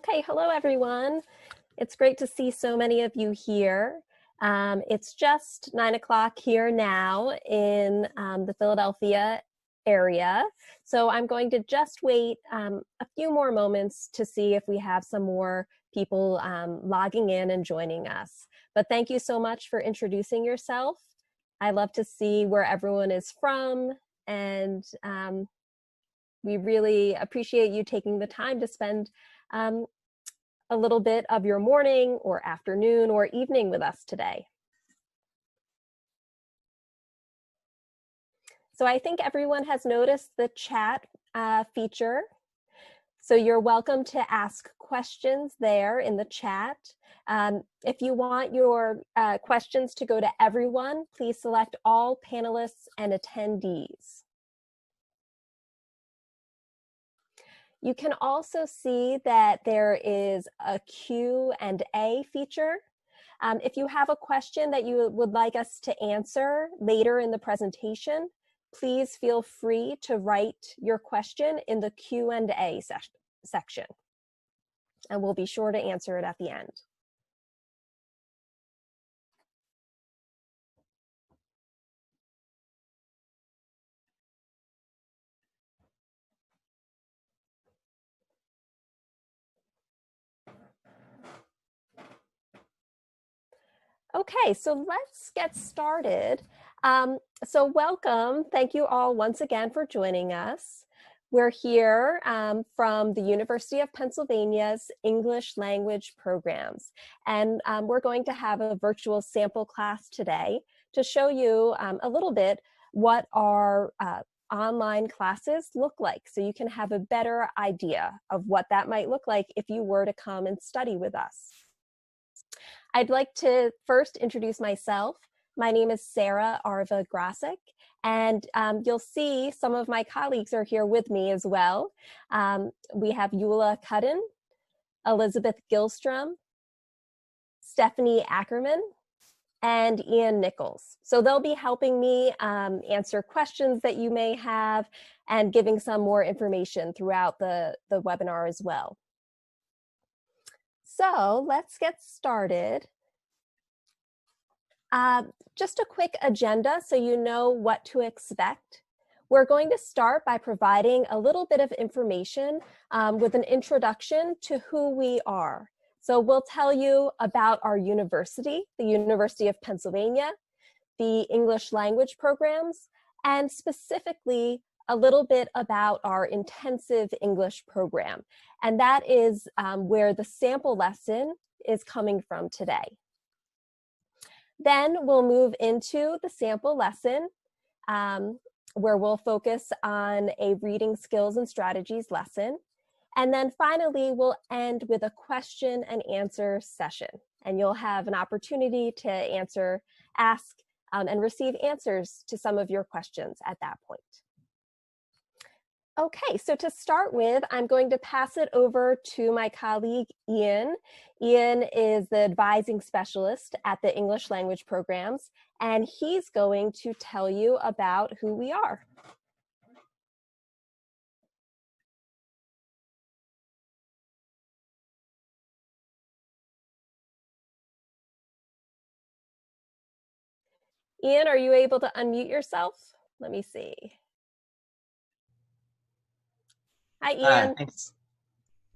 Okay, hello everyone. It's great to see so many of you here. It's just 9 o'clock here now in the Philadelphia area. So I'm going to just wait a few more moments to see if we have some more people logging in and joining us. But thank you so much for introducing yourself. I love to see where everyone is from, and we really appreciate you taking the time to spend a little bit of your morning or afternoon or evening with us today. So I think everyone has noticed the chat feature. So you're welcome to ask questions there in the chat. If you want your questions to go to everyone, please select all panelists and attendees. You can also see that there is a Q&A feature. If you have a question that you would like us to answer later in the presentation, please feel free to write your question in the Q&A section, and we'll be sure to answer it at the end. Okay, so let's get started. So welcome, thank you all once again for joining us. We're here from the University of Pennsylvania's English language programs, and we're going to have a virtual sample class today to show you a little bit what our online classes look like, so you can have a better idea of what that might look like if you were to come and study with us. I'd like to first introduce myself. My name is Sarah Arva Grasic, and you'll see some of my colleagues are here with me as well. We have Eula Cudden, Elizabeth Gilstrom, Stephanie Ackerman, and Ian Nichols. So they'll be helping me answer questions that you may have and giving some more information throughout the webinar as well. So let's get started. Just a quick agenda so you know what to expect. We're going to start by providing a little bit of information with an introduction to who we are. So we'll tell you about our university, the University of Pennsylvania, the English language programs, and specifically a little bit about our intensive English program. And that is where the sample lesson is coming from today. Then we'll move into the sample lesson where we'll focus on a reading skills and strategies lesson. And then finally, we'll end with a question and answer session. And you'll have an opportunity to ask and receive answers to some of your questions at that point. Okay, so to start with, I'm going to pass it over to my colleague, Ian. Ian is the advising specialist at the English language programs, and he's going to tell you about who we are. Ian, are you able to unmute yourself? Let me see. Hi, Ian. Thanks.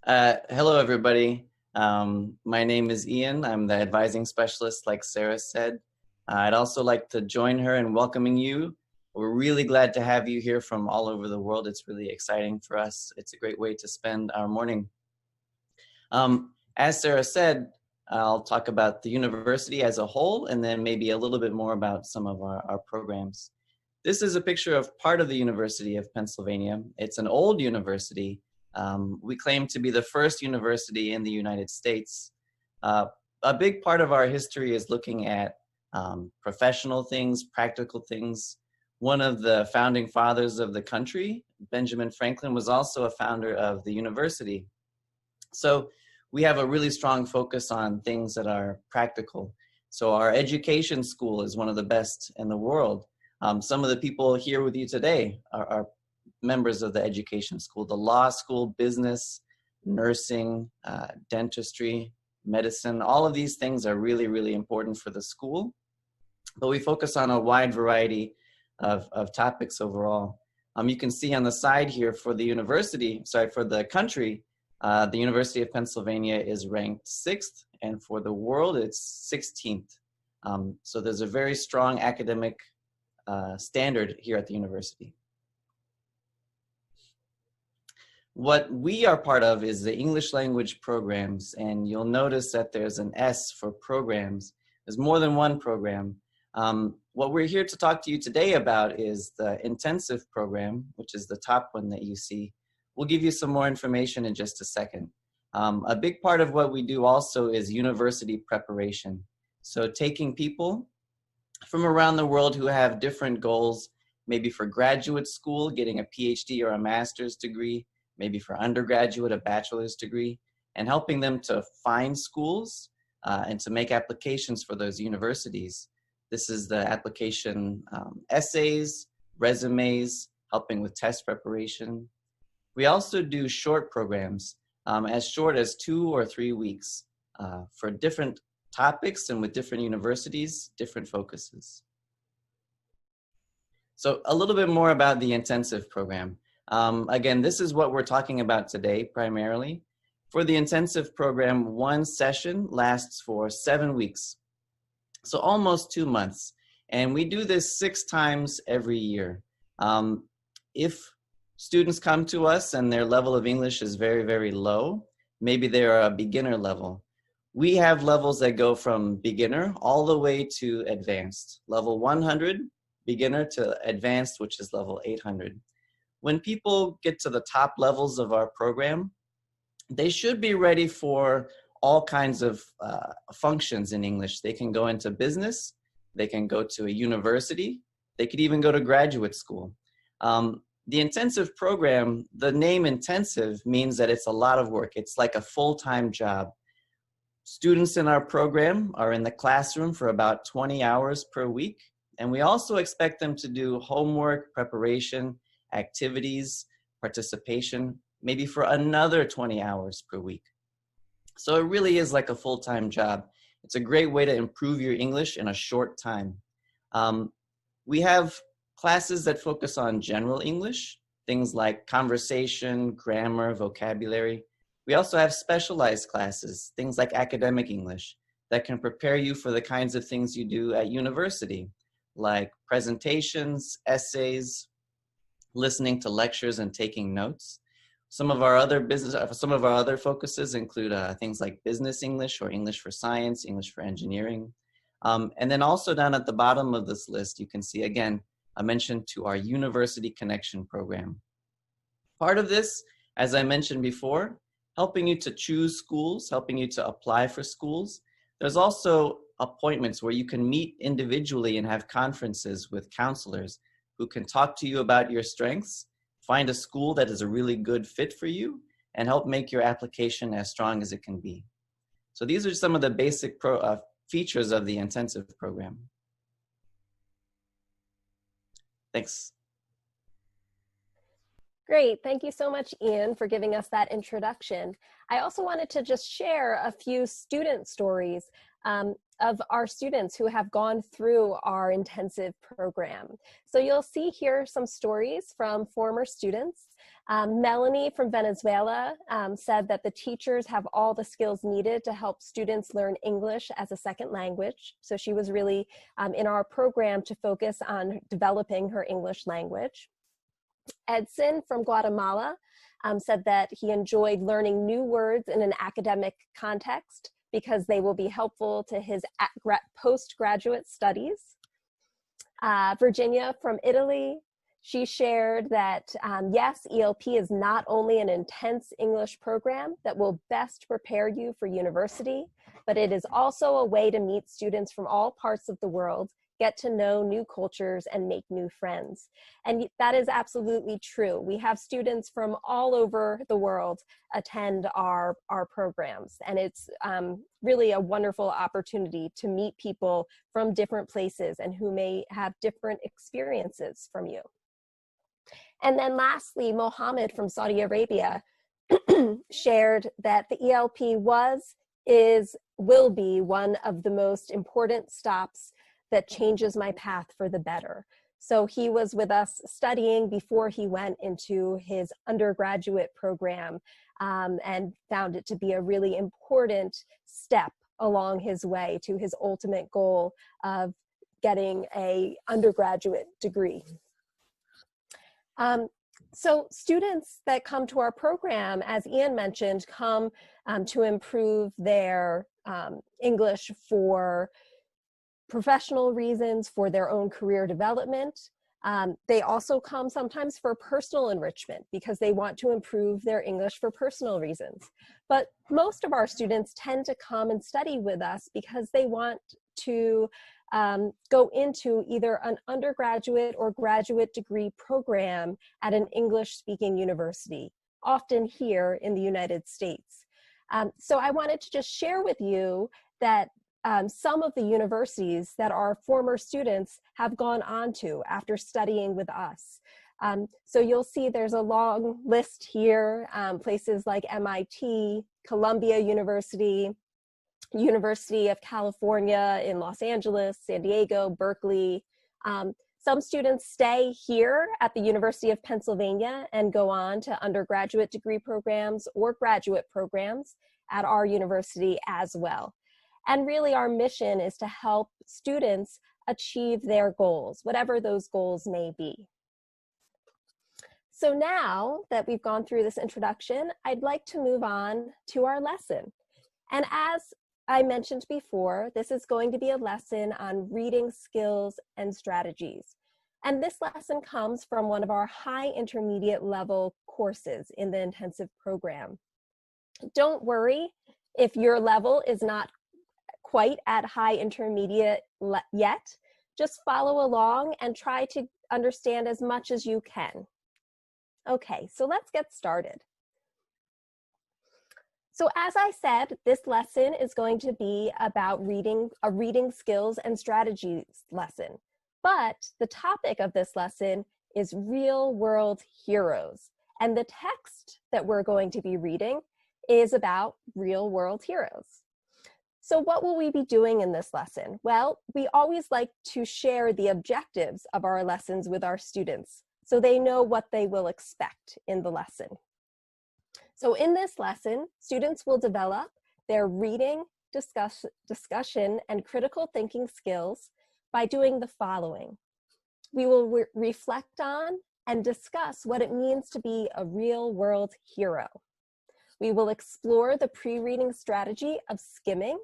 Hello, everybody. My name is Ian. I'm the advising specialist, like Sarah said. I'd also like to join her in welcoming you. We're really glad to have you here from all over the world. It's really exciting for us. It's a great way to spend our morning. As Sarah said, I'll talk about the university as a whole, and then maybe a little bit more about some of our programs. This is a picture of part of the University of Pennsylvania. It's an old university. We claim to be the first university in the United States. A big part of our history is looking at professional things, practical things. One of the founding fathers of the country, Benjamin Franklin, was also a founder of the university. So we have a really strong focus on things that are practical. So our education school is one of the best in the world. Some of the people here with you today are members of the education school, the law school, business, nursing, dentistry, medicine. All of these things are really, really important for the school, but we focus on a wide variety of topics overall. You can see on the side here for the university, sorry, for the country, the University of Pennsylvania is ranked 6th, and for the world, it's 16th. So there's a very strong academic standard here at the university. What we are part of is the English language programs, and you'll notice that there's an S for programs. There's more than one program. What we're here to talk to you today about is the intensive program, which is the top one that you see. We'll give you some more information in just a second. A big part of what we do also is university preparation. So taking people from around the world who have different goals, maybe for graduate school, getting a PhD or a master's degree, maybe for undergraduate, a bachelor's degree, and helping them to find schools and to make applications for those universities. This is the application essays, resumes, helping with test preparation. We also do short programs, as short as 2 or 3 weeks for different topics and with different universities, different focuses. So a little bit more about the intensive program. Again, this is what we're talking about today primarily. For the intensive program, one session lasts for 7 weeks, so almost 2 months. And we do this 6 times every year. If students come to us and their level of English is very, very low, maybe they're a beginner level, we have levels that go from beginner all the way to advanced. Level 100, beginner, to advanced, which is level 800. When people get to the top levels of our program, they should be ready for all kinds of functions in English. They can go into business, they can go to a university, they could even go to graduate school. The intensive program, the name intensive means that it's a lot of work. It's like a full-time job. Students in our program are in the classroom for about 20 hours per week, and we also expect them to do homework, preparation, activities, participation, maybe for another 20 hours per week. So it really is like a full-time job. It's a great way to improve your English in a short time. We have classes that focus on general English, things like conversation, grammar, vocabulary. We also have specialized classes, things like academic English, that can prepare you for the kinds of things you do at university, like presentations, essays, listening to lectures and taking notes. Some of our other focuses include things like business English or English for science, English for engineering. And then also down at the bottom of this list, you can see again, a mention to our University Connection program. Part of this, as I mentioned before, helping you to choose schools, helping you to apply for schools. There's also appointments where you can meet individually and have conferences with counselors who can talk to you about your strengths, find a school that is a really good fit for you, and help make your application as strong as it can be. So these are some of the basic features of the intensive program. Thanks. Great. Thank you so much, Ian, for giving us that introduction. I also wanted to just share a few student stories of our students who have gone through our intensive program. So you'll see here some stories from former students. Melanie from Venezuela said that the teachers have all the skills needed to help students learn English as a second language. So she was really in our program to focus on developing her English language. Edson from Guatemala said that he enjoyed learning new words in an academic context because they will be helpful to his postgraduate studies. Virginia from Italy, she shared that yes, ELP is not only an intense English program that will best prepare you for university, but it is also a way to meet students from all parts of the world, get to know new cultures, and make new friends. And that is absolutely true. We have students from all over the world attend our programs, and it's really a wonderful opportunity to meet people from different places and who may have different experiences from you. And then lastly, Mohammed from Saudi Arabia shared that the ELP will be one of the most important stops that changes my path for the better. So he was with us studying before he went into his undergraduate program, and found it to be a really important step along his way to his ultimate goal of getting an undergraduate degree. So students that come to our program, as Ian mentioned, come to improve their English for professional reasons, for their own career development. They also come sometimes for personal enrichment because they want to improve their English for personal reasons. But most of our students tend to come and study with us because they want to go into either an undergraduate or graduate degree program at an English-speaking university, often here in the United States. So I wanted to just share with you that some of the universities that our former students have gone on to after studying with us. So you'll see there's a long list here, places like MIT, Columbia University, University of California in Los Angeles, San Diego, Berkeley. Some students stay here at the University of Pennsylvania and go on to undergraduate degree programs or graduate programs at our university as well. And really our mission is to help students achieve their goals, whatever those goals may be. So now that we've gone through this introduction, I'd like to move on to our lesson. And as I mentioned before, this is going to be a lesson on reading skills and strategies. And this lesson comes from one of our high intermediate level courses in the intensive program. Don't worry if your level is not quite at high intermediate yet. Just follow along and try to understand as much as you can. Okay, so let's get started. So as I said, this lesson is going to be about a reading skills and strategies lesson. But the topic of this lesson is real world heroes. And the text that we're going to be reading is about real world heroes. So what will we be doing in this lesson? Well, we always like to share the objectives of our lessons with our students so they know what they will expect in the lesson. So in this lesson, students will develop their reading, discussion, and critical thinking skills by doing the following. We will reflect on and discuss what it means to be a real-world hero. We will explore the pre-reading strategy of skimming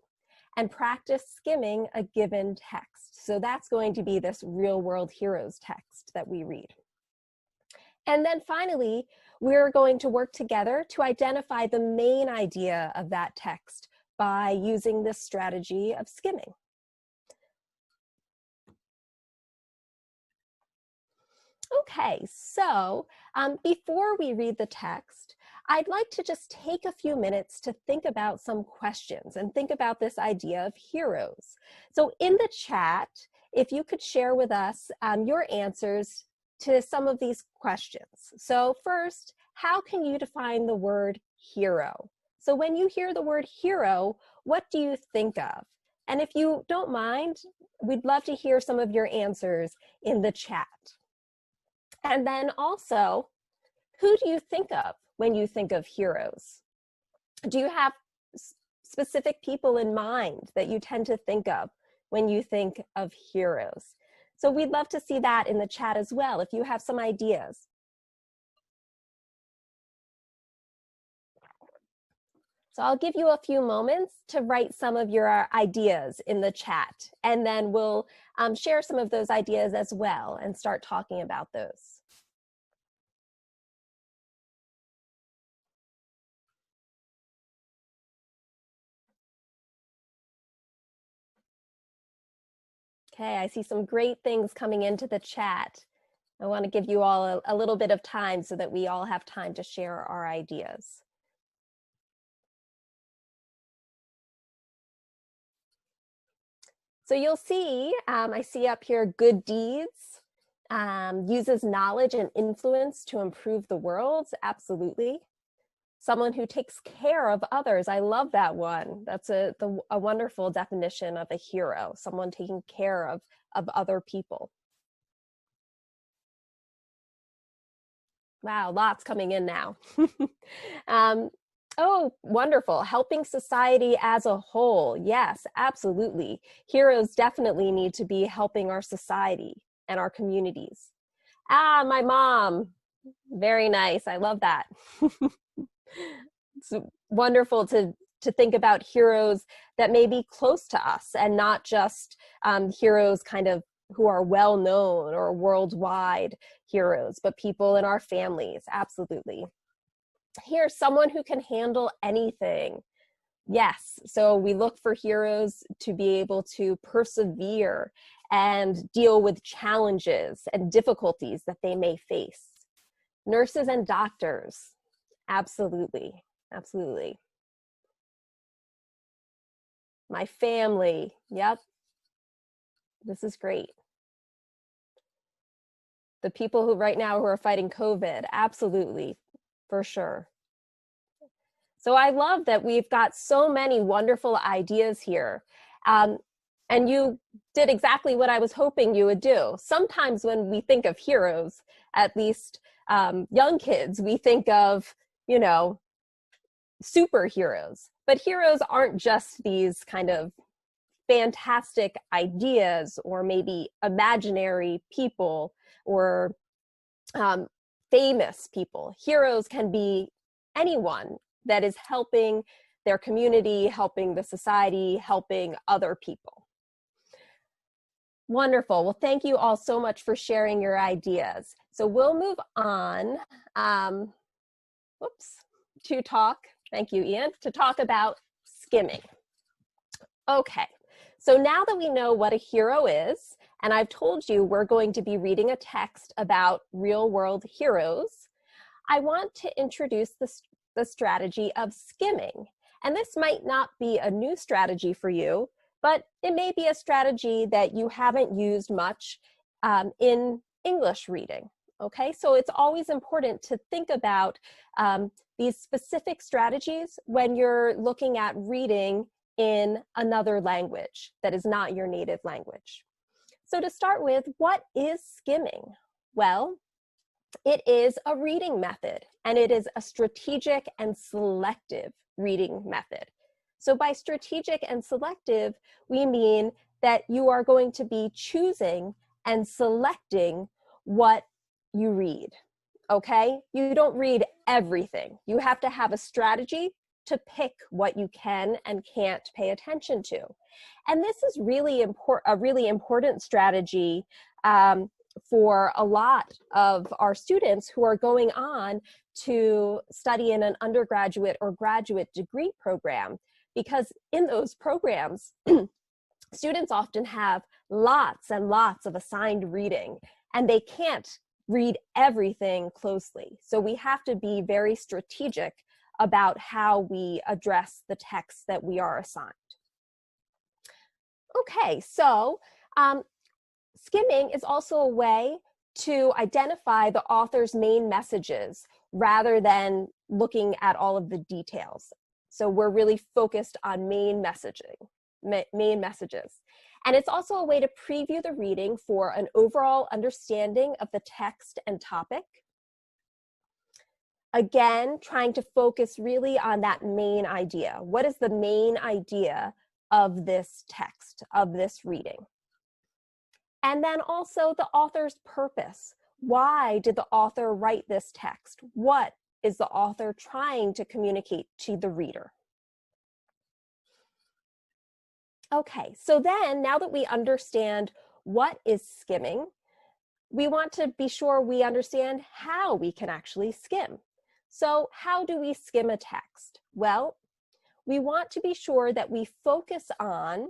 and practice skimming a given text. So that's going to be this real-world heroes text that we read. And then finally, we're going to work together to identify the main idea of that text by using this strategy of skimming. Okay, so before we read the text, I'd like to just take a few minutes to think about some questions and think about this idea of heroes. So in the chat, if you could share with us your answers to some of these questions. So first, how can you define the word hero? So when you hear the word hero, what do you think of? And if you don't mind, we'd love to hear some of your answers in the chat. And then also, who do you think of when you think of heroes? Do you have specific people in mind that you tend to think of when you think of heroes? So we'd love to see that in the chat as well, if you have some ideas. So I'll give you a few moments to write some of your ideas in the chat, and then we'll share some of those ideas as well and start talking about those. Okay, I see some great things coming into the chat. I want to give you all a little bit of time so that we all have time to share our ideas. So you'll see, I see up here, good deeds, uses knowledge and influence to improve the world, absolutely. someone who takes care of others. I love that one. That's a wonderful definition of a hero, someone taking care of other people. Wow, lots coming in now. Oh, wonderful. Helping society as a whole. Yes, absolutely. Heroes definitely need to be helping our society and our communities. Ah, my mom. Very nice. I love that. It's wonderful to think about heroes that may be close to us and not just heroes kind of who are well known or worldwide heroes, but people in our families. Absolutely. Here's someone who can handle anything. Yes, so we look for heroes to be able to persevere and deal with challenges and difficulties that they may face. Nurses and doctors, absolutely, absolutely. My family, yep, this is great. The people who right now who are fighting COVID, absolutely, for sure. So I love that we've got so many wonderful ideas here. And you did exactly what I was hoping you would do. Sometimes when we think of heroes, at least young kids, we think of, you know, superheroes. But heroes aren't just these kind of fantastic ideas or maybe imaginary people or famous people. Heroes can be anyone that is helping their community, helping the society, helping other people. Wonderful. Well, thank you all so much for sharing your ideas. So we'll move on to talk, thank you, Ian, to talk about skimming. Okay, so now that we know what a hero is, and I've told you we're going to be reading a text about real-world heroes, I want to introduce the strategy of skimming. And this might not be a new strategy for you, but it may be a strategy that you haven't used much in English reading. Okay, so it's always important to think about these specific strategies when you're looking at reading in another language that is not your native language. So to start with, what is skimming? Well, it is a reading method, and it is a strategic and selective reading method. So by strategic and selective, we mean that you are going to be choosing and selecting what you read, okay? You don't read everything. You have to have a strategy to pick what you can and can't pay attention to. And this is really a really important strategy for a lot of our students who are going on to study in an undergraduate or graduate degree program, because in those programs, students often have lots and lots of assigned reading, and they can't read everything closely. So we have to be very strategic about how we address the text that we are assigned. Okay, so skimming is also a way to identify the author's main messages rather than looking at all of the details. So we're really focused on main messages. And it's also a way to preview the reading for an overall understanding of the text and topic. Again, trying to focus really on that main idea. What is the main idea of this text, of this reading? And then also the author's purpose. Why did the author write this text? What is the author trying to communicate to the reader? Okay, so then now that we understand what is skimming, we want to be sure we understand how we can actually skim. So how do we skim a text? Well, we want to be sure that we focus on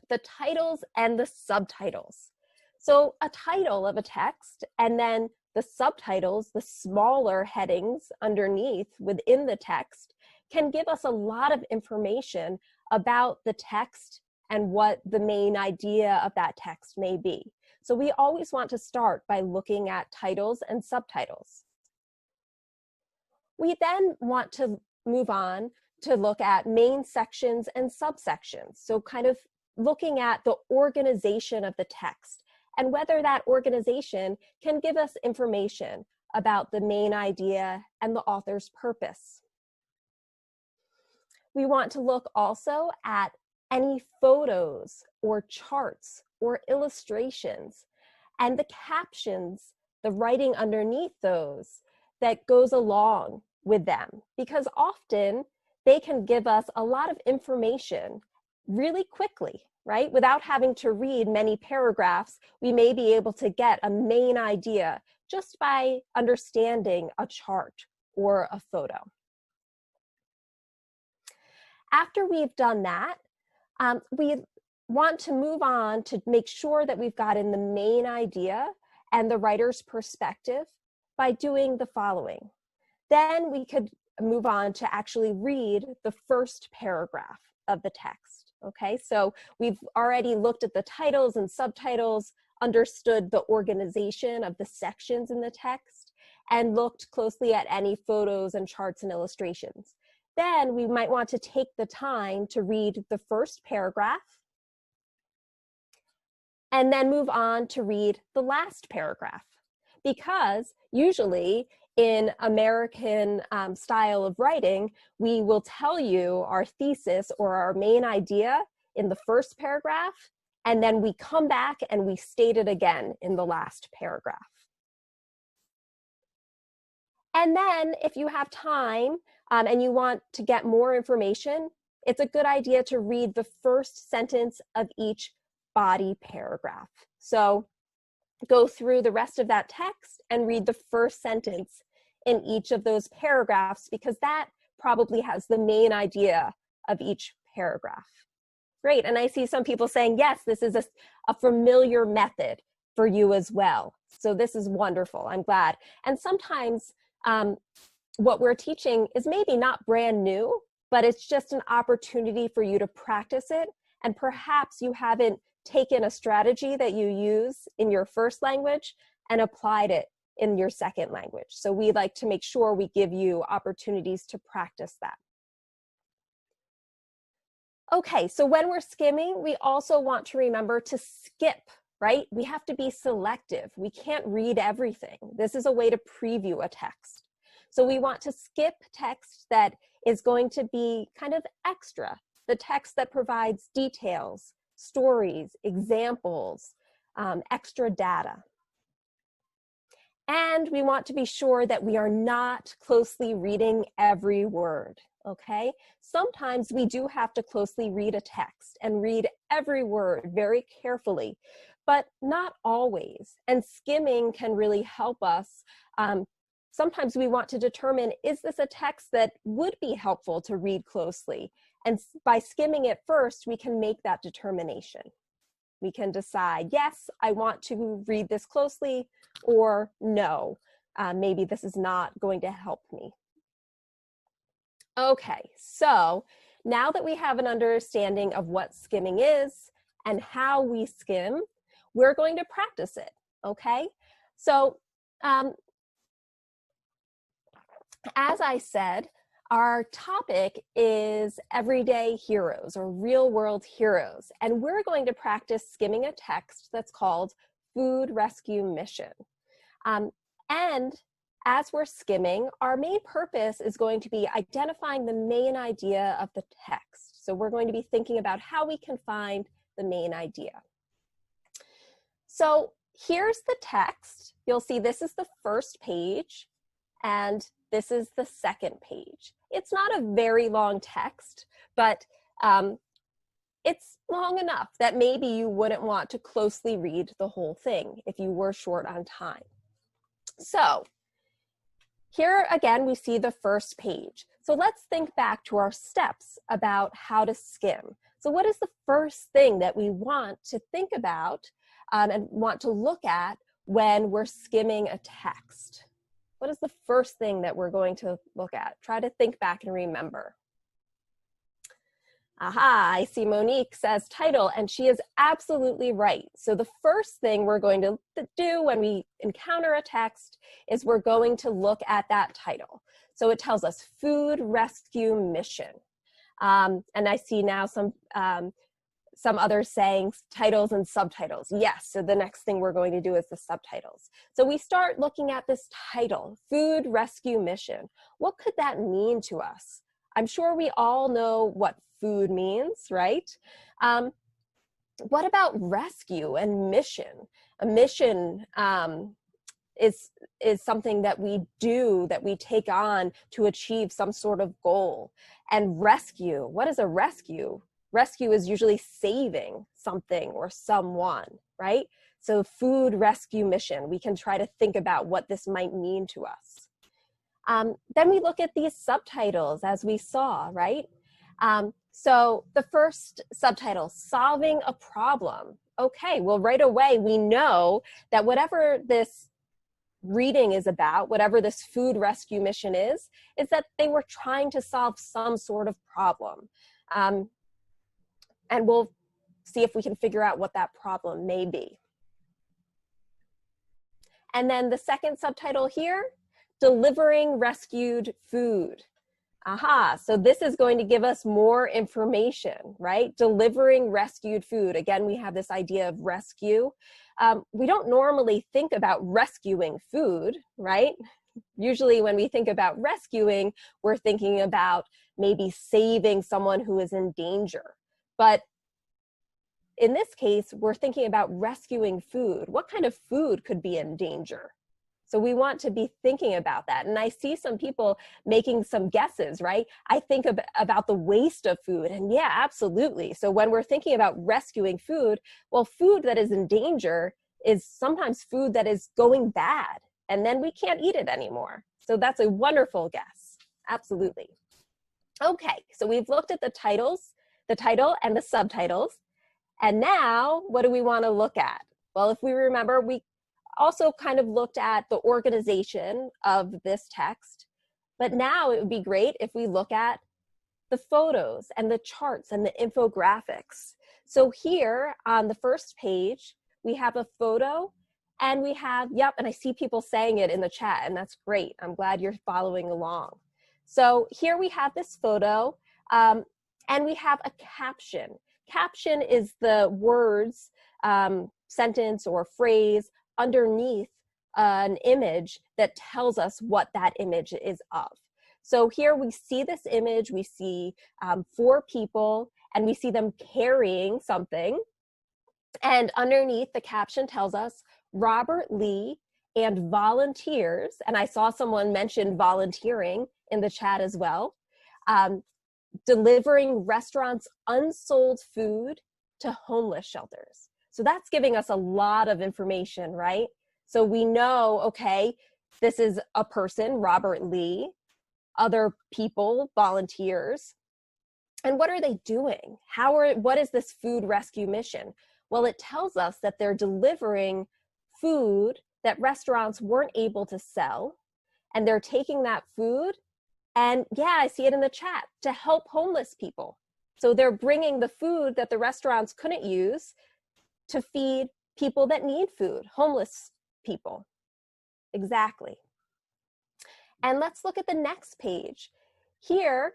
the titles and the subtitles. So a title of a text and then the subtitles, the smaller headings underneath within the text, can give us a lot of information about the text and what the main idea of that text may be. So we always want to start by looking at titles and subtitles. We then want to move on to look at main sections and subsections. So kind of looking at the organization of the text and whether that organization can give us information about the main idea and the author's purpose. We want to look also at any photos or charts or illustrations and the captions, the writing underneath those that goes along with them, because often they can give us a lot of information really quickly, right? Without having to read many paragraphs, we may be able to get a main idea just by understanding a chart or a photo. After we've done that, we want to move on to make sure that we've gotten the main idea and the writer's perspective by doing the following. Then we could move on to actually read the first paragraph of the text. Okay, so we've already looked at the titles and subtitles, understood the organization of the sections in the text, and looked closely at any photos and charts and illustrations. Then we might want to take the time to read the first paragraph and then move on to read the last paragraph. Because usually in American style of writing, we will tell you our thesis or our main idea in the first paragraph, and then we come back and we state it again in the last paragraph. And then if you have time and you want to get more information, it's a good idea to read the first sentence of each body paragraph. So go through the rest of that text and read the first sentence in each of those paragraphs, because that probably has the main idea of each paragraph. Great, and I see some people saying, yes, this is a familiar method for you as well. So this is wonderful, I'm glad. And sometimes what we're teaching is maybe not brand new, but it's just an opportunity for you to practice it. And perhaps you haven't taken a strategy that you use in your first language and applied it in your second language. So we like to make sure we give you opportunities to practice that. Okay, so when we're skimming, we also want to remember to skip, right? We have to be selective. We can't read everything. This is a way to preview a text. So we want to skip text that is going to be kind of extra, the text that provides details, stories, examples, extra data. And we want to be sure that we are not closely reading every word, okay? Sometimes we do have to closely read a text and read every word very carefully, but not always. And skimming can really help us. Sometimes we want to determine, is this a text that would be helpful to read closely? And by skimming it first, we can make that determination. We can decide, yes, I want to read this closely, or no, maybe this is not going to help me. Okay, so now that we have an understanding of what skimming is and how we skim, we're going to practice it, okay? So as I said, our topic is everyday heroes or real world heroes, and we're going to practice skimming a text that's called Food Rescue Mission. And as we're skimming, our main purpose is going to be identifying the main idea of the text. So we're going to be thinking about how we can find the main idea. So here's the text. You'll see this is the first page, and this is the second page. It's not a very long text, but it's long enough that maybe you wouldn't want to closely read the whole thing if you were short on time. So here again, we see the first page. So let's think back to our steps about how to skim. So what is the first thing that we want to think about and want to look at when we're skimming a text? What is the first thing that we're going to look at? Try to think back and remember. Aha, I see Monique says title, and she is absolutely right. So the first thing we're going to do when we encounter a text is we're going to look at that title. So it tells us food rescue mission. And I see now some others saying titles and subtitles. Yes, so the next thing we're going to do is the subtitles. So we start looking at this title, Food Rescue Mission. What could that mean to us? I'm sure we all know what food means, right? What about rescue and mission? A mission is something that we do, that we take on to achieve some sort of goal. And rescue, what is a rescue? Rescue is usually saving something or someone, right? So food rescue mission, we can try to think about what this might mean to us. Then we look at these subtitles as we saw, right? So the first subtitle, solving a problem. Okay, well, right away we know that whatever this reading is about, whatever this food rescue mission is that they were trying to solve some sort of problem. And we'll see if we can figure out what that problem may be. And then the second subtitle here, delivering rescued food. Aha, so this is going to give us more information, right? Delivering rescued food. Again, we have this idea of rescue. We don't normally think about rescuing food, right? Usually when we think about rescuing, we're thinking about maybe saving someone who is in danger. But in this case, we're thinking about rescuing food. What kind of food could be in danger? So we want to be thinking about that. And I see some people making some guesses, right? I think about the waste of food, and yeah, absolutely. So when we're thinking about rescuing food, well, food that is in danger is sometimes food that is going bad, and then we can't eat it anymore. So that's a wonderful guess, absolutely. Okay, so we've looked at the title and the subtitles. And now, what do we want to look at? Well, if we remember, we also kind of looked at the organization of this text, but now it would be great if we look at the photos and the charts and the infographics. So here on the first page, we have a photo and we have, yep, and I see people saying it in the chat, and that's great. I'm glad you're following along. So here we have this photo, and we have a caption. Caption is the words, sentence or phrase underneath an image that tells us what that image is of. So here we see this image, we see 4 people, and we see them carrying something. And underneath, the caption tells us Robert Lee and volunteers, and I saw someone mention volunteering in the chat as well, delivering restaurants' unsold food to homeless shelters. So that's giving us a lot of information, right? So we know, okay, this is a person, Robert Lee, other people, volunteers. And what are they doing? What is this food rescue mission? Well, it tells us that they're delivering food that restaurants weren't able to sell, and they're taking that food, and yeah, I see it in the chat, to help homeless people. So they're bringing the food that the restaurants couldn't use to feed people that need food, homeless people. Exactly. And let's look at the next page. Here,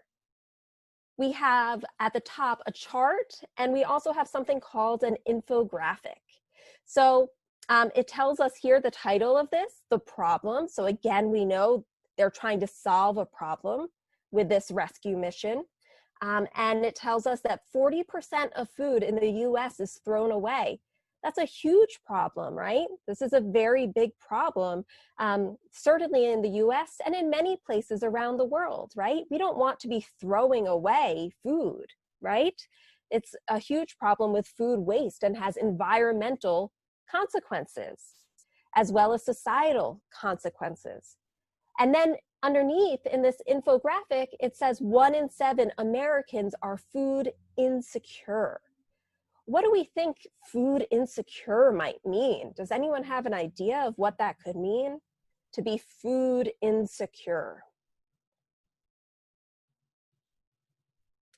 we have at the top a chart, and we also have something called an infographic. So it tells us here the title of this, the problem. So again, we know they're trying to solve a problem with this rescue mission. And it tells us that 40% of food in the US is thrown away. That's a huge problem, right? This is a very big problem, certainly in the US and in many places around the world, right? We don't want to be throwing away food, right? It's a huge problem with food waste and has environmental consequences, as well as societal consequences. And then underneath in this infographic, it says 1 in 7 Americans are food insecure. What do we think food insecure might mean? Does anyone have an idea of what that could mean? To be food insecure.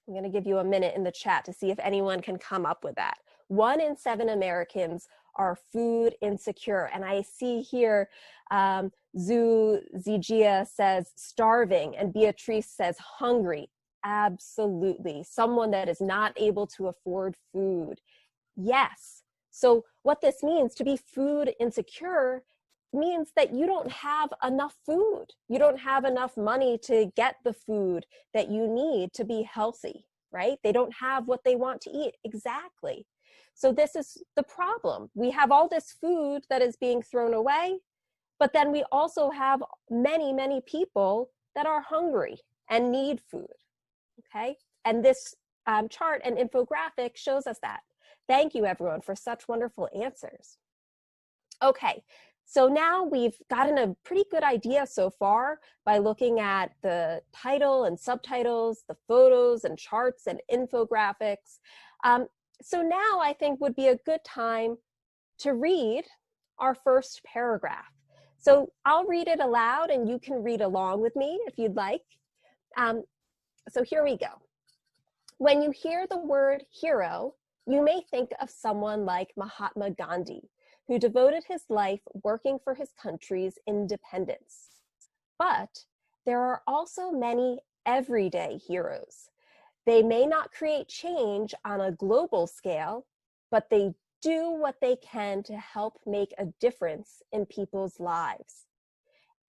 I'm going to give you a minute in the chat to see if anyone can come up with that. 1 in 7 Americans are food insecure. And I see here Zigia says starving, and Beatrice says hungry. Absolutely. Someone that is not able to afford food. Yes. So what this means, to be food insecure, means that you don't have enough food. You don't have enough money to get the food that you need to be healthy, right? They don't have what they want to eat. Exactly. So this is the problem. We have all this food that is being thrown away, but then we also have many, many people that are hungry and need food, okay? And this chart and infographic shows us that. Thank you, everyone, for such wonderful answers. Okay, so now we've gotten a pretty good idea so far by looking at the title and subtitles, the photos and charts and infographics. So now I think would be a good time to read our first paragraph. So I'll read it aloud and you can read along with me if you'd like. So here we go. When you hear the word hero, you may think of someone like Mahatma Gandhi, who devoted his life working for his country's independence. But there are also many everyday heroes. They may not create change on a global scale, but they do what they can to help make a difference in people's lives.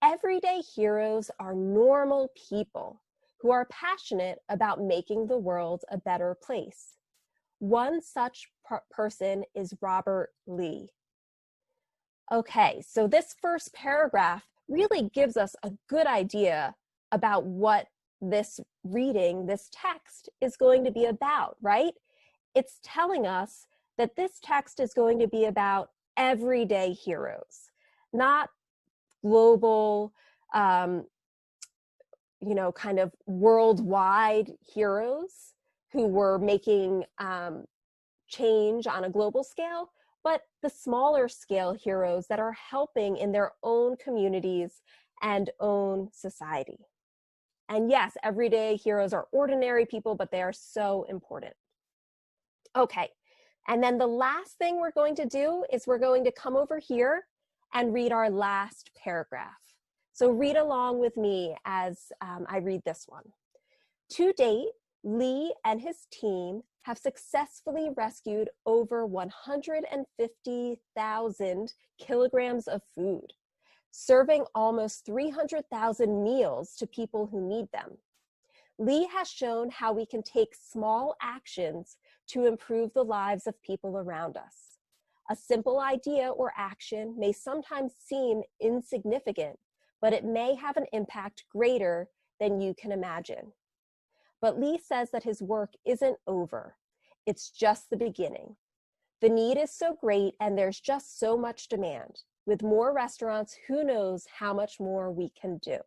Everyday heroes are normal people who are passionate about making the world a better place. One such person is Robert Lee. Okay, so this first paragraph really gives us a good idea about what this reading, this text, is going to be about, right? It's telling us that this text is going to be about everyday heroes, not global, kind of worldwide heroes who were making change on a global scale, but the smaller scale heroes that are helping in their own communities and own society. And yes, everyday heroes are ordinary people, but they are so important. Okay, and then the last thing we're going to do is we're going to come over here and read our last paragraph. So read along with me as I read this one. To date, Lee and his team have successfully rescued over 150,000 kilograms of food, serving almost 300,000 meals to people who need them. Lee has shown how we can take small actions to improve the lives of people around us. A simple idea or action may sometimes seem insignificant, but it may have an impact greater than you can imagine. But Lee says that his work isn't over. It's just the beginning. The need is so great and there's just so much demand. With more restaurants, who knows how much more we can do.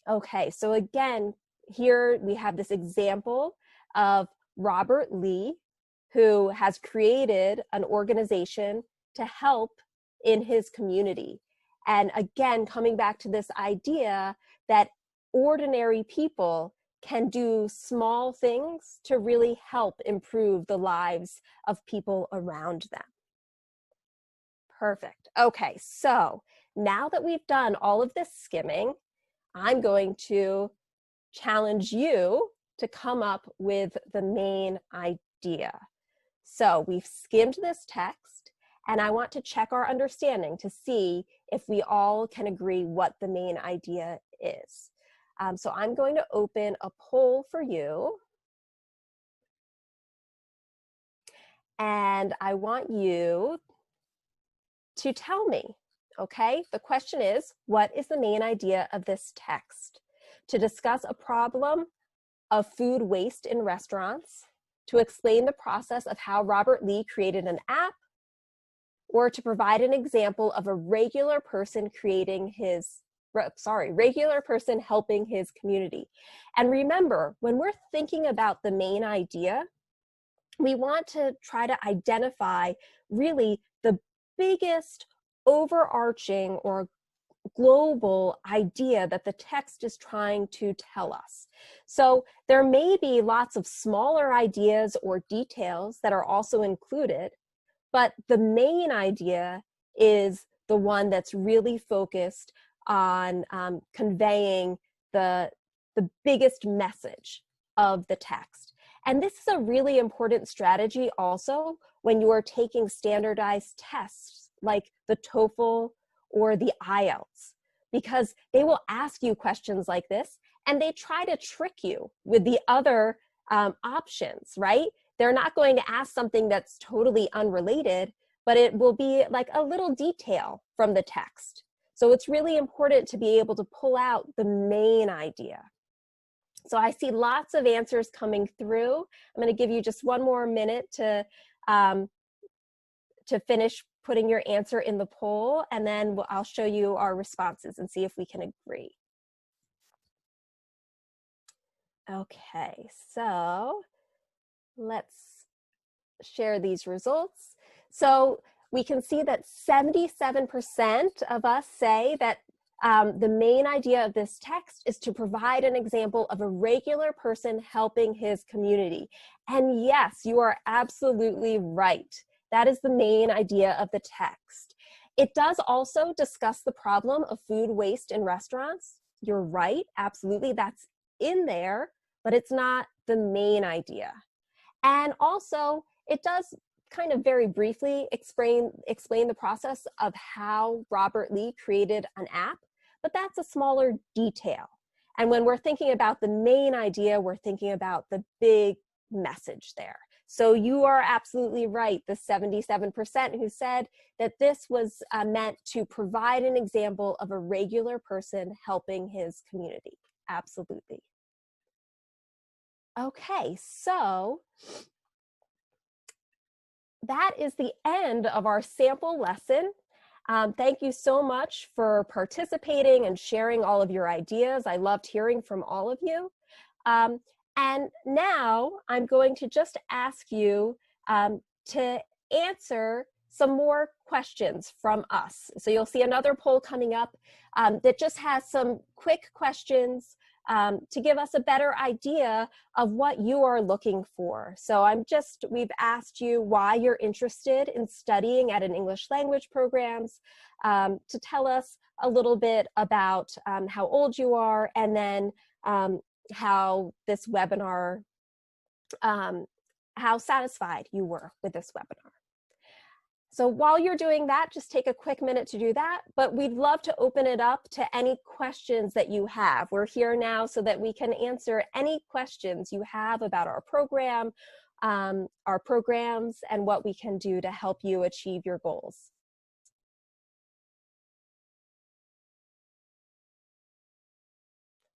Okay, so again, here we have this example of Robert Lee, who has created an organization to help in his community. And again, coming back to this idea that ordinary people can do small things to really help improve the lives of people around them. Perfect. Okay, so now that we've done all of this skimming, I'm going to challenge you to come up with the main idea. So we've skimmed this text, and I want to check our understanding to see if we all can agree what the main idea is. So I'm going to open a poll for you. And I want you to tell me, okay? The question is, what is the main idea of this text? To discuss a problem of food waste in restaurants, to explain the process of how Robert Lee created an app, or to provide an example of a regular person helping his community. And remember, when we're thinking about the main idea, we want to try to identify really the biggest overarching or global idea that the text is trying to tell us. So there may be lots of smaller ideas or details that are also included, but the main idea is the one that's really focused on conveying the biggest message of the text. And this is a really important strategy also when you are taking standardized tests like the TOEFL or the IELTS, because they will ask you questions like this and they try to trick you with the other options, right? They're not going to ask something that's totally unrelated, but it will be like a little detail from the text. So it's really important to be able to pull out the main idea. So I see lots of answers coming through. I'm going to give you just one more minute to finish putting your answer in the poll, and then I'll show you our responses and see if we can agree. Okay, so let's share these results. So we can see that 77% of us say that the main idea of this text is to provide an example of a regular person helping his community. And yes, you are absolutely right. That is the main idea of the text. It does also discuss the problem of food waste in restaurants. You're right, absolutely, that's in there, but it's not the main idea. And also, it does kind of very briefly explain the process of how Robert Lee created an app, but that's a smaller detail. And when we're thinking about the main idea, we're thinking about the big message there. So you are absolutely right, the 77% who said that this was meant to provide an example of a regular person helping his community. Absolutely. Okay, so that is the end of our sample lesson. Thank you so much for participating and sharing all of your ideas. I loved hearing from all of you. And now I'm going to just ask you to answer some more questions from us. So you'll see another poll coming up that just has some quick questions to give us a better idea of what you are looking for. So we've asked you why you're interested in studying at an English language programs, to tell us a little bit about how old you are, and then how this webinar, how satisfied you were with this webinar. So while you're doing that, just take a quick minute to do that, but we'd love to open it up to any questions that you have. We're here now so that we can answer any questions you have about our program, our programs, and what we can do to help you achieve your goals.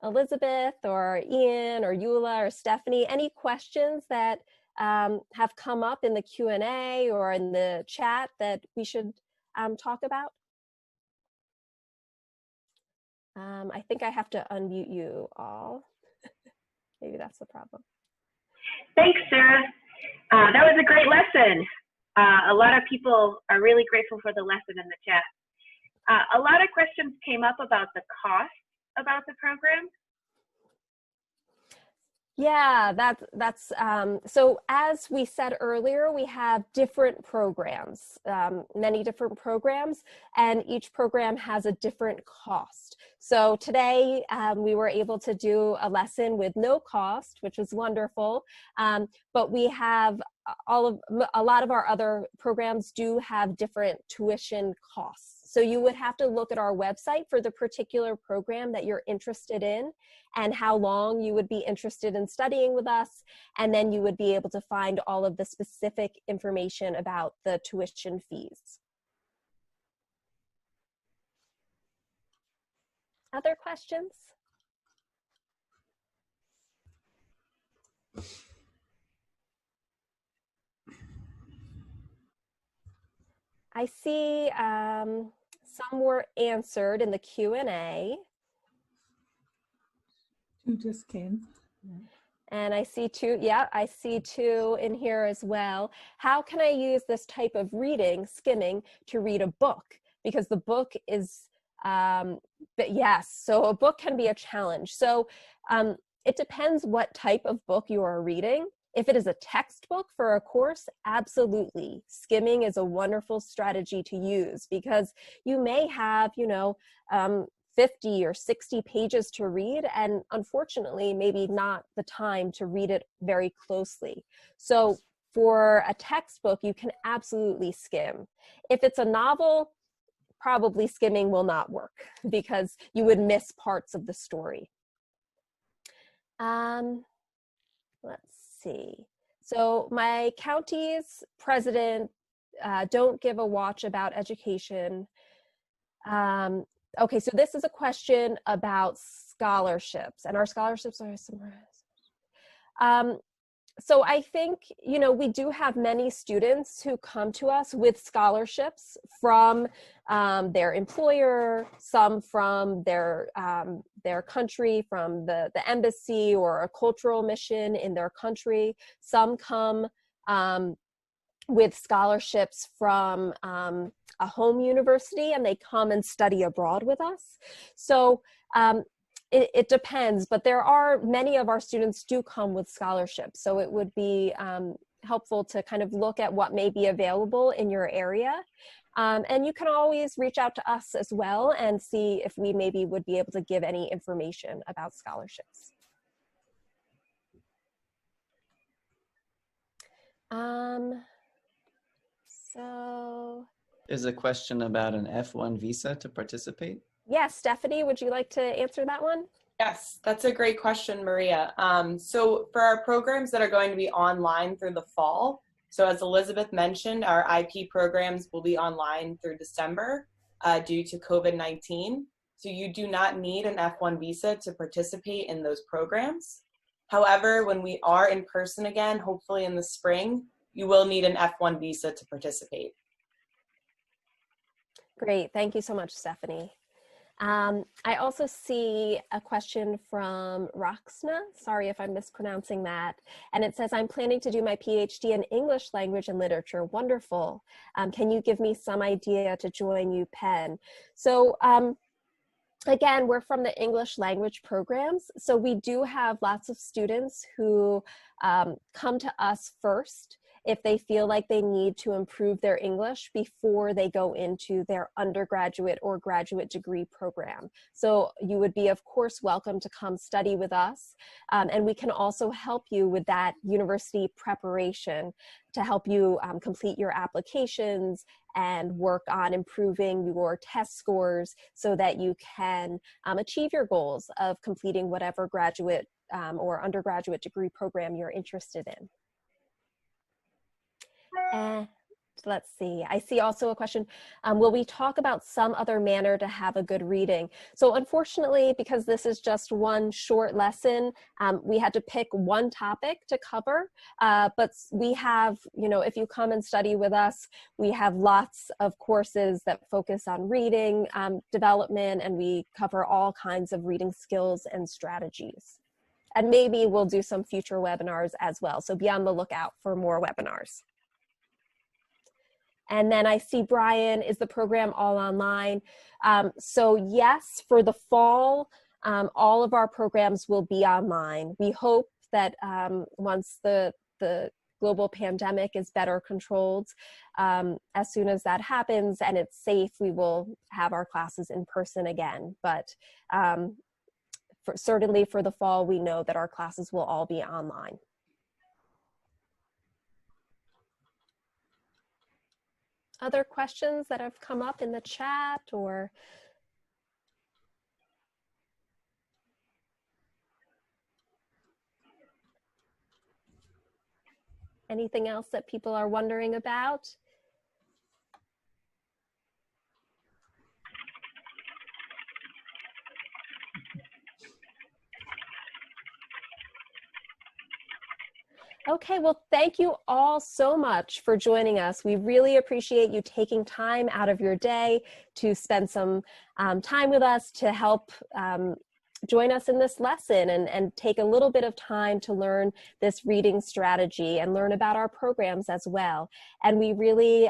Elizabeth or Ian or Eula or Stephanie, any questions that have come up in the Q&A or in the chat that we should talk about? I think I have to unmute you all. Maybe that's the problem. Thanks, Sarah. That was a great lesson. A lot of people are really grateful for the lesson in the chat. A lot of questions came up about the cost about the program. Yeah, that's so as we said earlier, we have different programs, many different programs, and each program has a different cost. So today we were able to do a lesson with no cost, which was wonderful, but we have a lot of our other programs do have different tuition costs. So you would have to look at our website for the particular program that you're interested in and how long you would be interested in studying with us, and then you would be able to find all of the specific information about the tuition fees. Other questions? I see some were answered in the Q&A. Two just came. And I see two, yeah, I see two in here as well. How can I use this type of reading, skimming, to read a book? Because the book is But yes, so a book can be a challenge. So it depends what type of book you are reading. If it is a textbook for a course, absolutely. Skimming is a wonderful strategy to use because you may have, 50 or 60 pages to read, and unfortunately, maybe not the time to read it very closely. So for a textbook, you can absolutely skim. If it's a novel, probably skimming will not work because you would miss parts of the story. Let's see. So my county's president don't give a watch about education. Okay, so this is a question about scholarships, and our scholarships are summarized. So I think, we do have many students who come to us with scholarships from their employer, some from their country, from the embassy or a cultural mission in their country. Some come with scholarships from a home university, and they come and study abroad with us. So it depends, but there are many of our students do come with scholarships. So it would be helpful to kind of look at what may be available in your area. And you can always reach out to us as well and see if we maybe would be able to give any information about scholarships. So there's a question about an F1 visa to participate. Yes, Stephanie, would you like to answer that one? Yes, that's a great question, Maria. So for our programs that are going to be online through the fall, so as Elizabeth mentioned, our IP programs will be online through December due to COVID-19. So you do not need an F1 visa to participate in those programs. However, when we are in person again, hopefully in the spring, you will need an F1 visa to participate. Great, thank you so much, Stephanie. I also see a question from Roxna. Sorry if I'm mispronouncing that. And it says, I'm planning to do my PhD in English language and literature. Wonderful. Can you give me some idea to join UPenn? So again, we're from the English language programs. So we do have lots of students who come to us first if they feel like they need to improve their English before they go into their undergraduate or graduate degree program. So you would be, of course, welcome to come study with us. And we can also help you with that university preparation to help you complete your applications and work on improving your test scores so that you can achieve your goals of completing whatever graduate or undergraduate degree program you're interested in. Let's see. I see also a question. Will we talk about some other manner to have a good reading? So unfortunately, because this is just one short lesson, we had to pick one topic to cover. But we have, if you come and study with us, we have lots of courses that focus on reading development, and we cover all kinds of reading skills and strategies. And maybe we'll do some future webinars as well. So be on the lookout for more webinars. And then I see Brian, is the program all online? So yes, for the fall, all of our programs will be online. We hope that once the global pandemic is better controlled, as soon as that happens and it's safe, we will have our classes in person again. But certainly for the fall, we know that our classes will all be online. Other questions that have come up in the chat or anything else that people are wondering about? Okay, well, thank you all so much for joining us. We really appreciate you taking time out of your day to spend some time with us to help join us in this lesson and take a little bit of time to learn this reading strategy and learn about our programs as well. And we really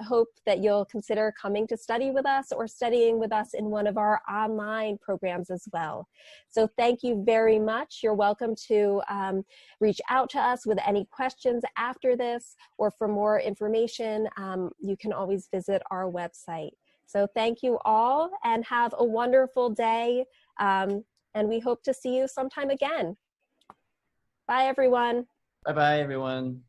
hope that you'll consider coming to study with us or studying with us in one of our online programs as well. So thank you very much. You're welcome to reach out to us with any questions after this, or for more information, you can always visit our website. So thank you all and have a wonderful day. And we hope to see you sometime again. Bye, everyone. Bye-bye, everyone.